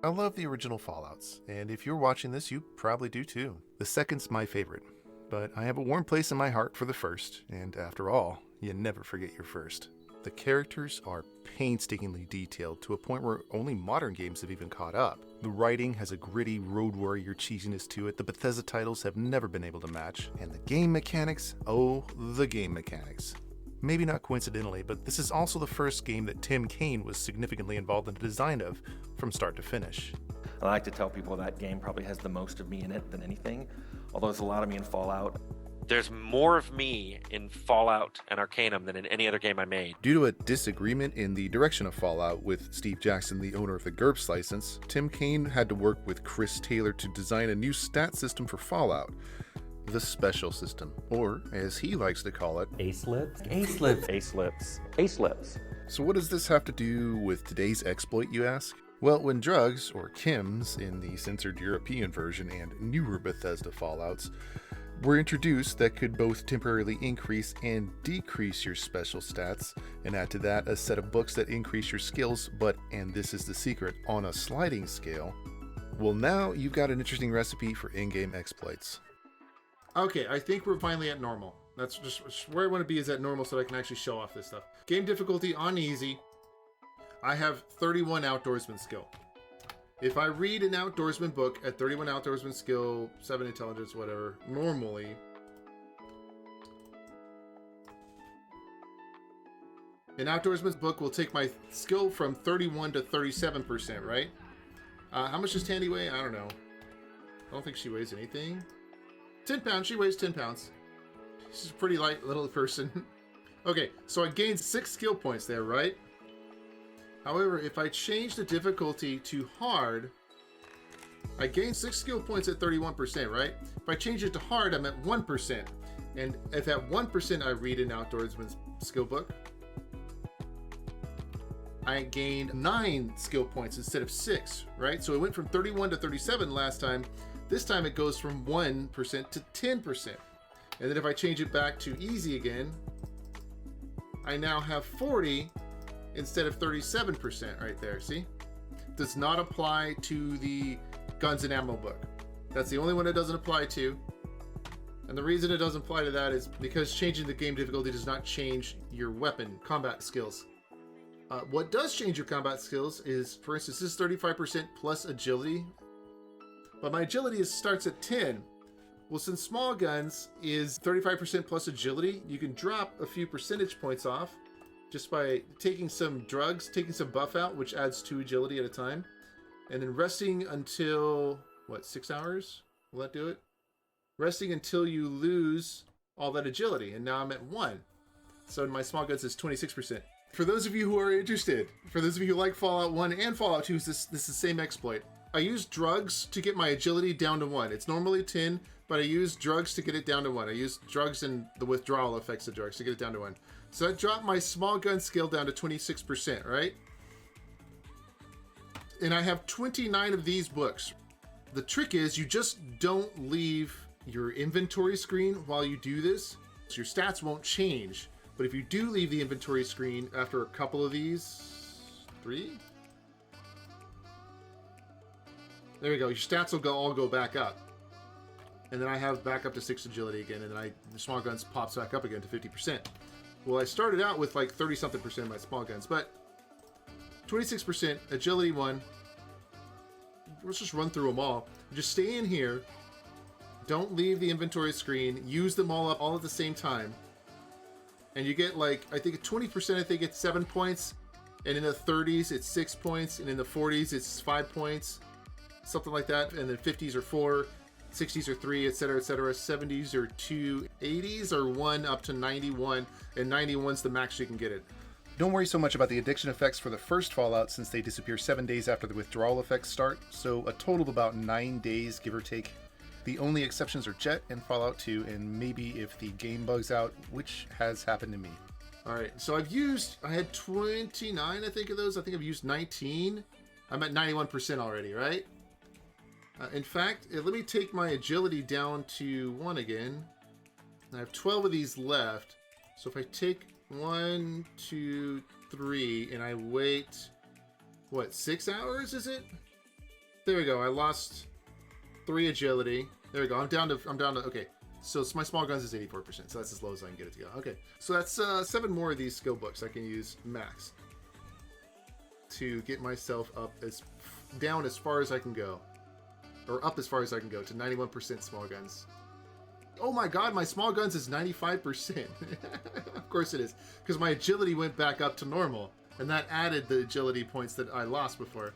I love the original Fallouts, and if you're watching this, you probably do too. The second's my favorite, but I have a warm place in my heart for the first, and after all, you never forget your first. The characters are painstakingly detailed to a point where only modern games have even caught up. The writing has a gritty road warrior cheesiness to it the Bethesda titles have never been able to match, and the game mechanics, oh, the game mechanics. Maybe not coincidentally, but this is also the first game that Tim Cain was significantly involved in the design of, from start to finish. I like to tell people that game probably has the most of me in it than anything, although there's a lot of me in Fallout. There's more of me in Fallout and Arcanum than in any other game I made. Due to a disagreement in the direction of Fallout with Steve Jackson, the owner of the GURPS license, Tim Cain had to work with Chris Taylor to design a new stat system for Fallout. The special system, or as he likes to call it, A-slips? A-slips. A-slips. A-slips. So what does this have to do with today's exploit, you ask? Well, when drugs, or chems, in the censored European version and newer Bethesda Fallouts, were introduced that could both temporarily increase and decrease your special stats, and add to that a set of books that increase your skills, but, and this is the secret, on a sliding scale, well now you've got an interesting recipe for in-game exploits. Okay, I think we're finally at normal. That's just where I want to be, is at normal, so I can actually show off this stuff. Game difficulty on easy. I have 31 outdoorsman skill. If I read an outdoorsman book at 31 outdoorsman skill, 7 intelligence, whatever, normally, an outdoorsman's book will take my skill from 31 to 37%, right? How much does Tandy weigh? I don't know. I don't think she weighs anything. 10 pounds. She weighs 10 pounds. She's a pretty light little person. Okay, so I gained 6 skill points there, right? However, if I change the difficulty to hard, I gain 6 skill points at 31%, right? If I change it to hard, I'm at 1%. And if at 1% I read an outdoorsman's skill book, I gained 9 skill points instead of 6, right? So it went from 31 to 37 last time. This time it goes from 1% to 10%. And then if I change it back to easy again, I now have 40 instead of 37% right there, see? Does not apply to the guns and ammo book. That's the only one it doesn't apply to. And the reason it doesn't apply to that is because changing the game difficulty does not change your weapon combat skills. What does change your combat skills is, for instance, this is 35% plus agility. But my agility starts at 10. Well, since small guns is 35% plus agility, you can drop a few percentage points off just by taking some drugs, taking some buff out, which adds 2 agility at a time. And then resting until, what, 6 hours? Will that do it? Resting until you lose all that agility. And now I'm at 1. So my small guns is 26%. For those of you who are interested, for those of you who like Fallout 1 and Fallout 2, this is the same exploit. I use drugs to get my agility down to 1. It's normally 10, but I use drugs to get it down to 1. I use drugs and the withdrawal effects of drugs to get it down to 1. So that dropped my small gun skill down to 26%, right? And I have 29 of these books. The trick is you just don't leave your inventory screen while you do this. So your stats won't change. But if you do leave the inventory screen after a couple of these, 3? There we go. Your stats will all go back up. And then I have back up to 6 agility again, and then the small guns pops back up again to 50%. Well, I started out with like 30-something% of my small guns, but 26%, agility 1. Let's just run through them all. Just stay in here. Don't leave the inventory screen. Use them all up all at the same time. And you get like, I think 20%, I think it's 7 points. And in the 30s, it's 6 points. And in the 40s, it's 5 points. Something like that. And then 50s are 4, 60s are 3, etc., etc. 70s are 2, 80s are 1 up to 91, and 91's the max you can get it. Don't worry so much about the addiction effects for the first Fallout since they disappear 7 days after the withdrawal effects start, so a total of about 9 days, give or take. The only exceptions are Jet and Fallout 2, and maybe if the game bugs out, which has happened to me. Alright, so I had 29, I think, of those. I think I've used 19. I'm at 91% already, right? In fact, let me take my agility down to 1 again. I have 12 of these left. So if I take 1, 2, 3, and I wait, what, 6 hours, is it? There we go. I lost 3 agility. There we go. I'm down to, okay. So my small guns is 84%, so that's as low as I can get it to go. Okay, so that's 7 more of these skill books I can use max to get myself down as far as I can go, or up as far as I can go to 91% small guns. Oh my god, my small guns is 95%. Of course it is, because my agility went back up to normal, and that added the agility points that I lost before.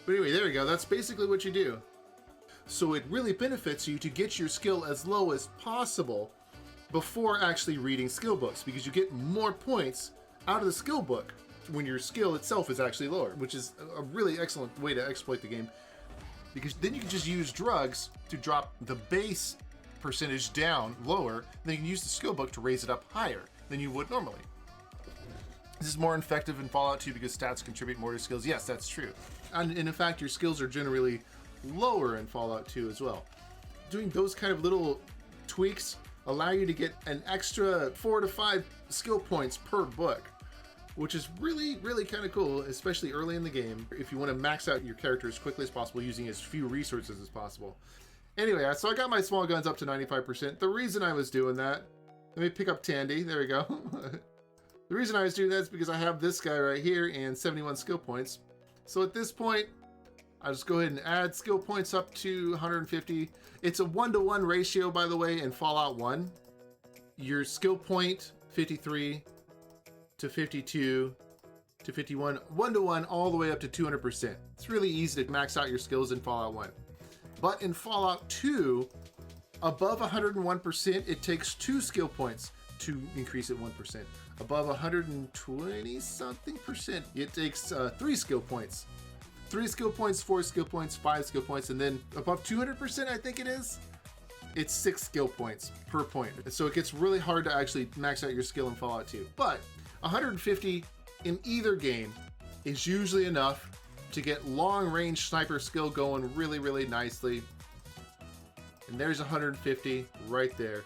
But anyway, there we go. That's basically what you do. So it really benefits you to get your skill as low as possible before actually reading skill books, because you get more points out of the skill book when your skill itself is actually lower, which is a really excellent way to exploit the game, because then you can just use drugs to drop the base percentage down lower, then you can use the skill book to raise it up higher than you would normally. This is more effective in Fallout 2 because stats contribute more to skills. Yes, that's true. And in fact, your skills are generally lower in Fallout 2 as well. Doing those kind of little tweaks allow you to get an extra 4 to 5 skill points per book, which is really, really kind of cool, especially early in the game, if you want to max out your character as quickly as possible using as few resources as possible. Anyway, so I got my small guns up to 95%. The reason I was doing that, let me pick up Tandy, there we go. The reason I was doing that is because I have this guy right here and 71 skill points. So at this point, I'll just go ahead and add skill points up to 150. It's a 1-to-1 ratio, by the way, in Fallout 1. Your skill point, 53 to 52 to 51, 1-to-1 all the way up to 200%. It's really easy to max out your skills in Fallout 1. But in Fallout 2, above 101%, it takes 2 skill points to increase it 1%. Above 120-something percent, it takes 3 skill points. 3 skill points, 4 skill points, 5 skill points, and then above 200%, I think it is, it's 6 skill points per point. So it gets really hard to actually max out your skill in Fallout 2. But 150 in either game is usually enough to get long-range sniper skill going really, really nicely. And there's 150 right there.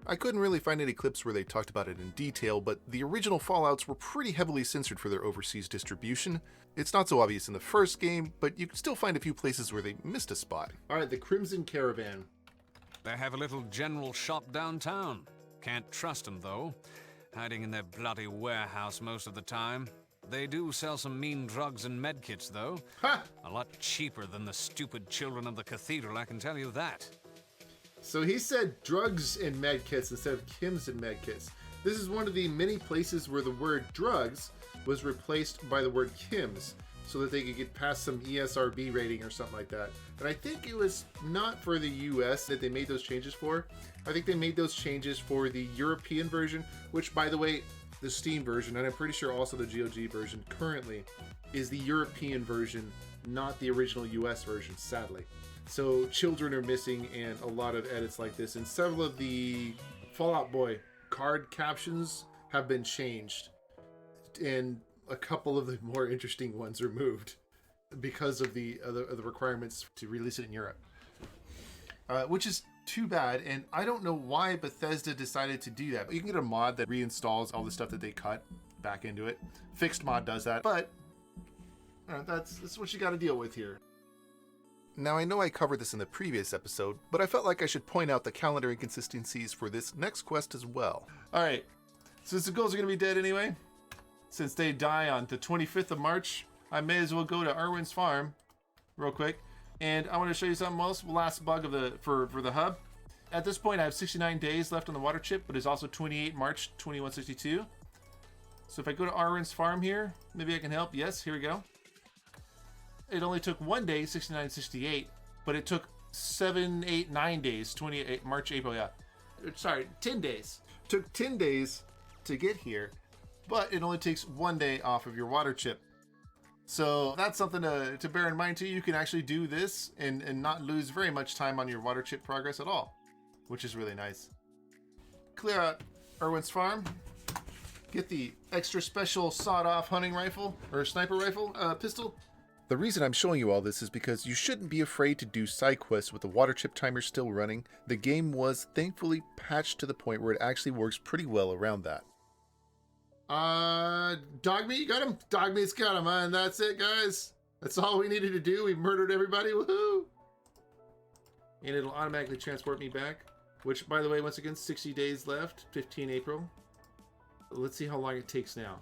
I couldn't really find any clips where they talked about it in detail, but the original Fallouts were pretty heavily censored for their overseas distribution. It's not so obvious in the first game, but you can still find a few places where they missed a spot. Alright, the Crimson Caravan. They have a little general shop downtown. Can't trust them, though. Hiding in their bloody warehouse most of the time. They do sell some mean drugs and medkits, though. Ha! A lot cheaper than the stupid children of the cathedral, I can tell you that. So he said drugs and medkits instead of chems and medkits. This is one of the many places where the word drugs was replaced by the word chems, so that they could get past some ESRB rating or something like that. And I think it was not for the US that they made those changes for. I think they made those changes for the European version, which, by the way, the Steam version, and I'm pretty sure also the GOG version currently, is the European version, not the original US version, sadly. So children are missing and a lot of edits like this, and several of the Fallout Boy card captions have been changed, and a couple of the more interesting ones removed because of the requirements to release it in Europe, which is too bad. And I don't know why Bethesda decided to do that. But you can get a mod that reinstalls all the stuff that they cut back into it. Fixed mod does that, but that's what you got to deal with here. Now, I know I covered this in the previous episode, but I felt like I should point out the calendar inconsistencies for this next quest as well. Alright, since the ghouls are going to be dead anyway, since they die on the 25th of March, I may as well go to Irwin's farm real quick. And I want to show you something else, last bug of for the hub. At this point, I have 69 days left on the water chip, but it's also 28 March 2162. So if I go to Irwin's farm here, maybe I can help. Yes, here we go. It only took 1 day, 69, 68, but it took 7, 8, 9 days, 28 March, April, yeah. Sorry, 10 days. It took 10 days to get here, but it only takes 1 day off of your water chip. So that's something to bear in mind too. You can actually do this and not lose very much time on your water chip progress at all, which is really nice. Clear out Irwin's farm. Get the extra special sawed-off hunting rifle, or sniper rifle, pistol. The reason I'm showing you all this is because you shouldn't be afraid to do side quests with the water chip timer still running. The game was thankfully patched to the point where it actually works pretty well around that. Dogmeat, you got him? Dogmeat's got him, and that's it, guys. That's all we needed to do. We murdered everybody, woohoo! And it'll automatically transport me back. Which, by the way, once again, 60 days left, 15 April. Let's see how long it takes now.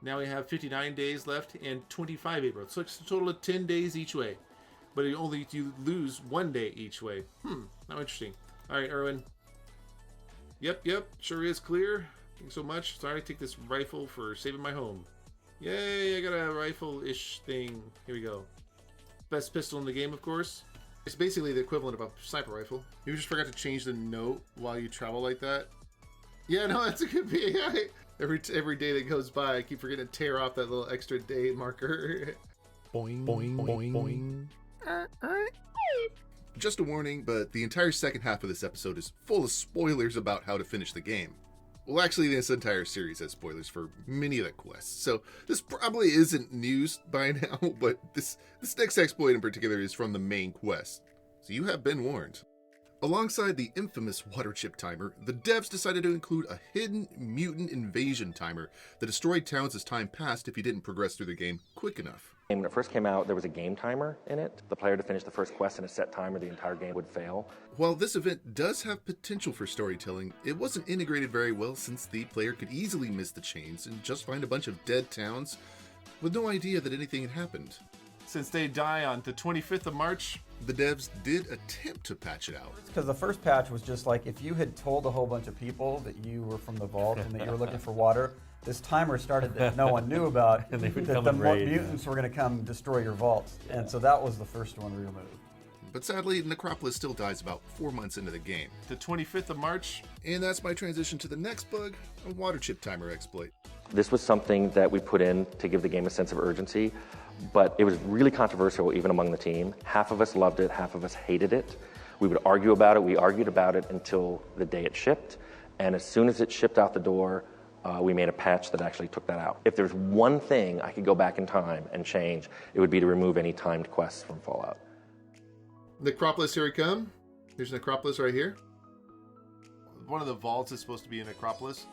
Now we have 59 days left and 25 April. So it's a total of 10 days each way. But you lose 1 day each way. How interesting. Alright, Erwin. Yep, sure is clear. Thank you so much. Sorry, take this rifle for saving my home. Yay, I got a rifle-ish thing. Here we go. Best pistol in the game, of course. It's basically the equivalent of a sniper rifle. You just forgot to change the note while you travel like that. Yeah, no, that's a good PAI. Every day that goes by, I keep forgetting to tear off that little extra day marker. Boing, boing, boing, boing. Just a warning, but the entire second half of this episode is full of spoilers about how to finish the game. Well, actually, this entire series has spoilers for many of the quests, so this probably isn't news by now, but this next exploit in particular is from the main quest, so you have been warned. Alongside the infamous water chip timer, the devs decided to include a hidden mutant invasion timer that destroyed towns as time passed if you didn't progress through the game quick enough. When it first came out, there was a game timer in it. The player to finish the first quest in a set time or the entire game would fail. While this event does have potential for storytelling, it wasn't integrated very well since the player could easily miss the chains and just find a bunch of dead towns with no idea that anything had happened. Since they die on the 25th of March, the devs did attempt to patch it out. Because the first patch was just like, if you had told a whole bunch of people that you were from the vault and that you were looking for water, this timer started that no one knew about, And they would that come the and raid. mutants were going to come destroy your vaults. And so that was the first one we removed. But sadly, Necropolis still dies about 4 months into the game. the 25th of March. And that's my transition to the next bug, a water chip timer exploit. This was something that we put in to give the game a sense of urgency, but it was really controversial even among the team. Half of us loved it, half of us hated it. We would argue about it. We argued about it until the day it shipped. And as soon as it shipped out the door, we made a patch that actually took that out. If there's one thing I could go back in time and change, it would be to remove any timed quests from Fallout. Necropolis, here we come. There's Necropolis right here. One of the vaults is supposed to be a Necropolis.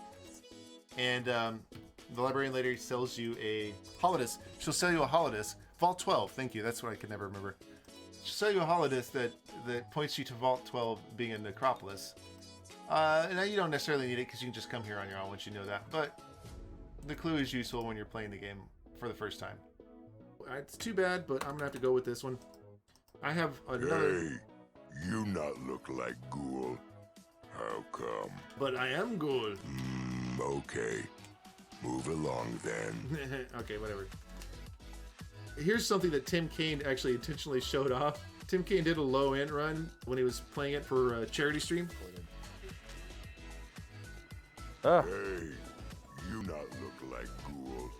And the librarian later sells you a holodisc. She'll sell you a holodisc. Vault 12, thank you. That's what I could never remember. She'll sell you a holodisc that points you to Vault 12 being a Necropolis. Now you don't necessarily need it because you can just come here on your own once you know that. But the clue is useful when you're playing the game for the first time. It's too bad, but I'm going to have to go with this one. I have another... Hey, you not look like Ghoul. How come? But I am Ghoul. Okay. Move along then. Okay, whatever. Here's something that Tim Cain actually intentionally showed off. Tim Cain did a low end run when he was playing it for a charity stream. Ah. Hey, you not look like Ghoul.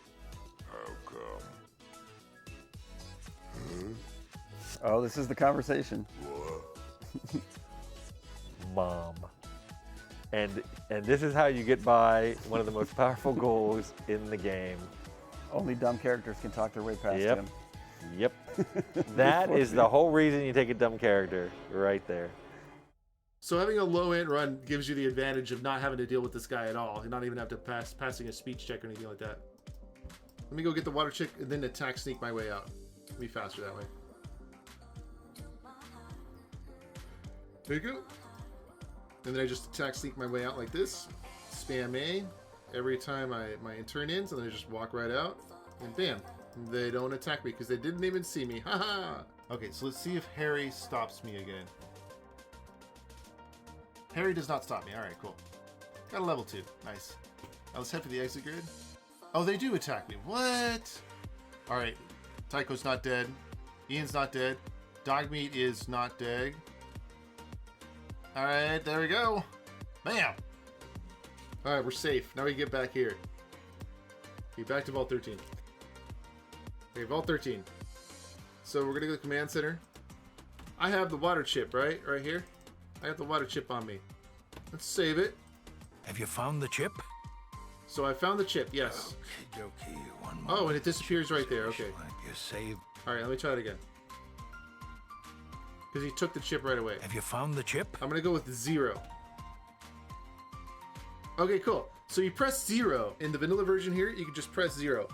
How come? Oh, this is the conversation. What? Mom. And this is how you get by one of the most powerful goals in the game. Only dumb characters can talk their way past Yep. him. Yep. That is the whole reason you take a dumb character right there. So having a low end run gives you the advantage of not having to deal with this guy at all, and not even have to passing a speech check or anything like that. Let me go get the water chick and then attack sneak my way out. It'll be faster that way. There you go. And then I just attack sneak my way out like this. Spam A every time my turn ends, and then I just walk right out. And bam. They don't attack me because they didn't even see me. Haha! Okay, so let's see if Harry stops me again. Harry does not stop me. Alright, cool. Got a level 2. Nice. Now let's head for the exit grid. Oh, they do attack me. What? Alright. Tycho's not dead. Ian's not dead. Dogmeat is not dead. Alright, there we go. Bam! Alright, we're safe. Now we get back here. Okay, back to Vault 13. Okay, Vault 13. So we're gonna go to the command center. I have the water chip, right? Right here. I have the water chip on me. Let's save it. Have you found the chip? So I found the chip, yes. Okie dokie. One Oh, and moment. it disappears right there. Okay. You saved. Alright, let me try it again. Because he took the chip right away. Have you found the chip? I'm gonna go with 0. Okay, cool. So you press 0. In the vanilla version here, you can just press 0.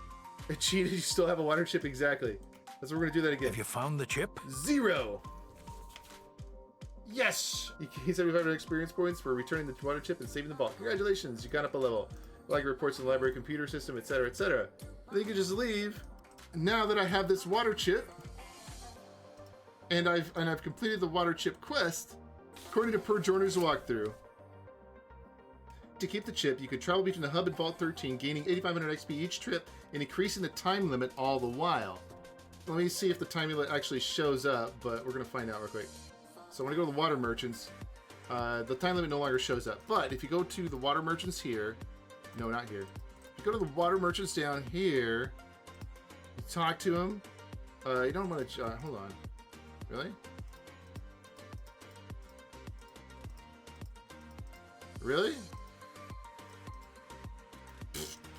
It cheated, you still have a water chip exactly. That's what we're gonna do that again. Have you found the chip? 0. Yes! You gain 75 experience points for returning the water chip and saving the vault. Congratulations, you got up a level. Like reports in the library computer system, etc., etc. Then you can just leave. Now that I have this water chip, and I've completed the water chip quest, according to Per Jorner's walkthrough. To keep the chip, you could travel between the hub and Vault 13, gaining 8,500 XP each trip and increasing the time limit all the while. Let me see if the time limit actually shows up, but we're going to find out real quick. So when I go to the water merchants, the time limit no longer shows up. But if you go to the water merchants here, no, not here. If you go to the water merchants down here, you talk to them. You don't want to, hold on. Really? Really?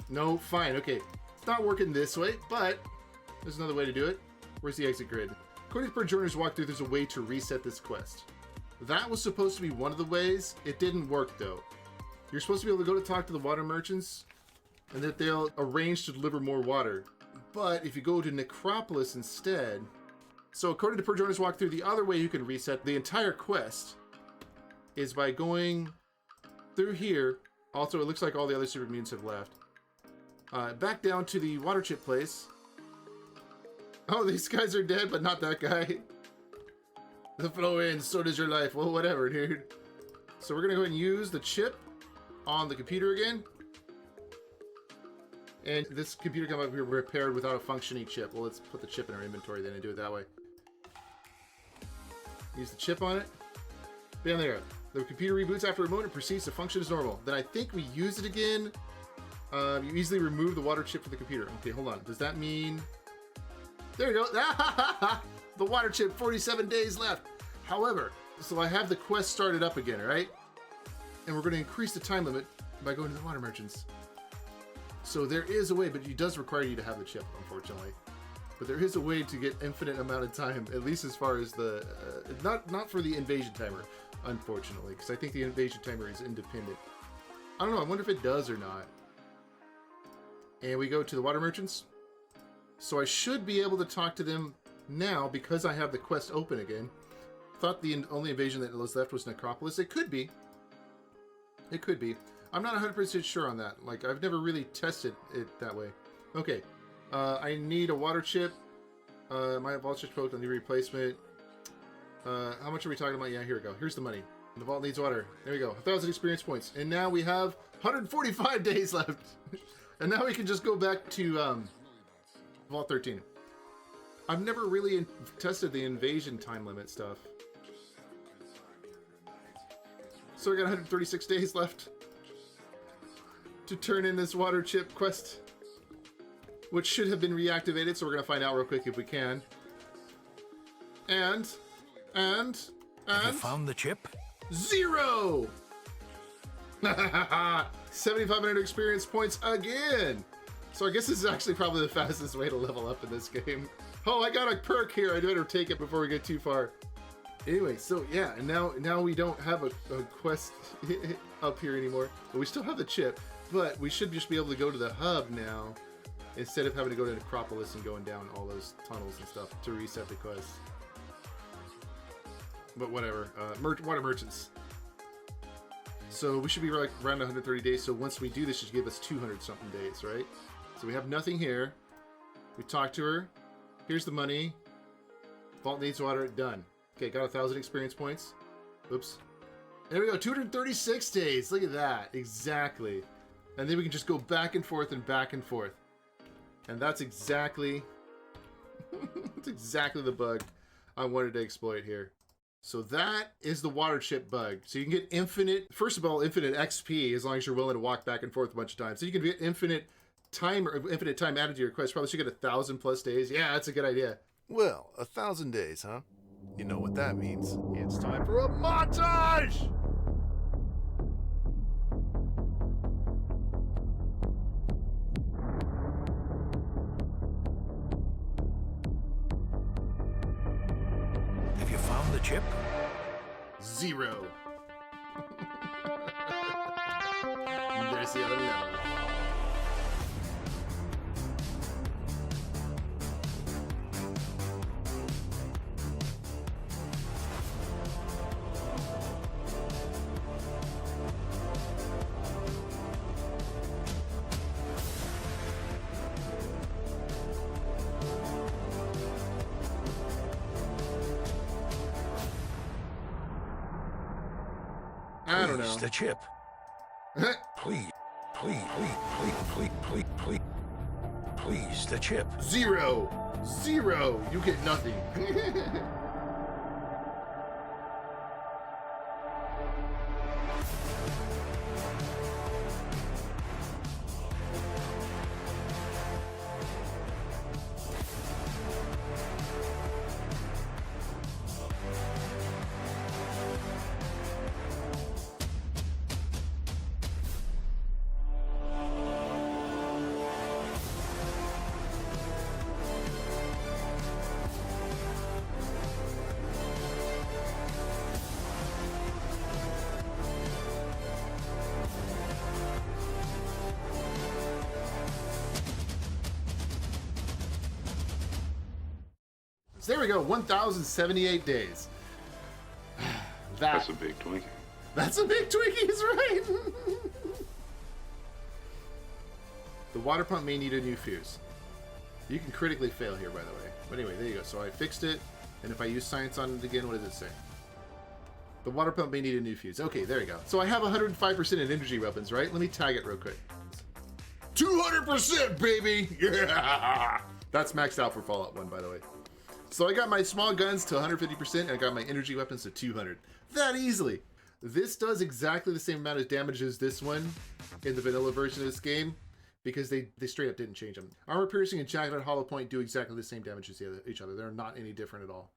No, fine, okay. It's not working this way, but there's another way to do it. Where's the exit grid? According to Per Jorner's walkthrough, there's a way to reset this quest. That was supposed to be one of the ways. It didn't work, though. You're supposed to be able to go to talk to the water merchants, and that they'll arrange to deliver more water. But if you go to Necropolis instead... So according to Per Jorner's walkthrough, the other way you can reset the entire quest is by going through here. Also, it looks like all the other super mutants have left. Back down to the water chip place. Oh, these guys are dead, but not that guy. The flow ends, so does your life. Well, whatever, dude. So we're gonna go ahead and use the chip on the computer again. And this computer come up here repaired without a functioning chip. Well, let's put the chip in our inventory then and do it that way. Use the chip on it. Bam, there. The computer reboots after a moment and proceeds to function as normal. Then I think we use it again. You easily remove the water chip from the computer. Okay, hold on. Does that mean... There you go. The water chip, 47 days left. However, so I have the quest started up again, right? And we're going to increase the time limit by going to the water merchants. So there is a way, but it does require you to have the chip, unfortunately. But there is a way to get infinite amount of time, at least as far as the... not for the invasion timer, unfortunately, because I think the invasion timer is independent. I don't know, I wonder if it does or not. And we go to the water merchants. So I should be able to talk to them now because I have the quest open again. Thought the only invasion that was left was Necropolis. It could be. It could be. I'm not 100% sure on that. Like, I've never really tested it that way. Okay. I need a water chip. My vault chip poked on the replacement. How much are we talking about? Yeah, here we go. Here's the money. The vault needs water. There we go. 1,000 experience points. And now we have 145 days left. And now we can just go back to Vault 13. I've never really tested the invasion time limit stuff. So we got 136 days left to turn in this water chip quest, which should have been reactivated, so we're going to find out real quick if we can. And... Have you found the chip? 0! 7,500 experience points again! So I guess this is actually probably the fastest way to level up in this game. Oh, I got a perk here. I better take it before we get too far. Anyway, so yeah, and now we don't have a quest up here anymore. But we still have the chip, but we should just be able to go to the hub now instead of having to go to Necropolis and going down all those tunnels and stuff to reset the quest. But whatever. Water merchants. So we should be like around 130 days. So once we do this, it should give us 200 something days, right? So we have nothing here. We talk to her. Here's the money. Vault needs water. Done. Okay, got 1,000 experience points. Oops. There we go. 236 days. Look at that. Exactly. And then we can just go back and forth and back and forth. And that's exactly... that's exactly the bug I wanted to exploit here. So that is the water chip bug. So you can get infinite... First of all, infinite XP as long as you're willing to walk back and forth a bunch of times. So you can get infinite time added to your quest. Probably should get 1,000 plus days. Yeah, that's a good idea. Well, 1,000 days, huh? You know what that means. It's time for a montage! Have you found the chip? 0. see, I don't know. I don't know. Please, the chip. Please, please, please, the chip. Zero. You get nothing. So there we go, 1,078 days. That's a big Twinkie. That's a big Twinkie, is right. The water pump may need a new fuse. You can critically fail here, by the way. But anyway, there you go. So I fixed it, and if I use science on it again, what does it say? The water pump may need a new fuse. Okay, there you go. So I have 105% in energy weapons, right? Let me tag it real quick. 200%, baby! Yeah! That's maxed out for Fallout 1, by the way. So I got my small guns to 150%, and I got my energy weapons to 200. That easily. This does exactly the same amount of damage as this one in the vanilla version of this game, because they straight up didn't change them. Armor piercing and jagged hollow point do exactly the same damage as each other. They're not any different at all.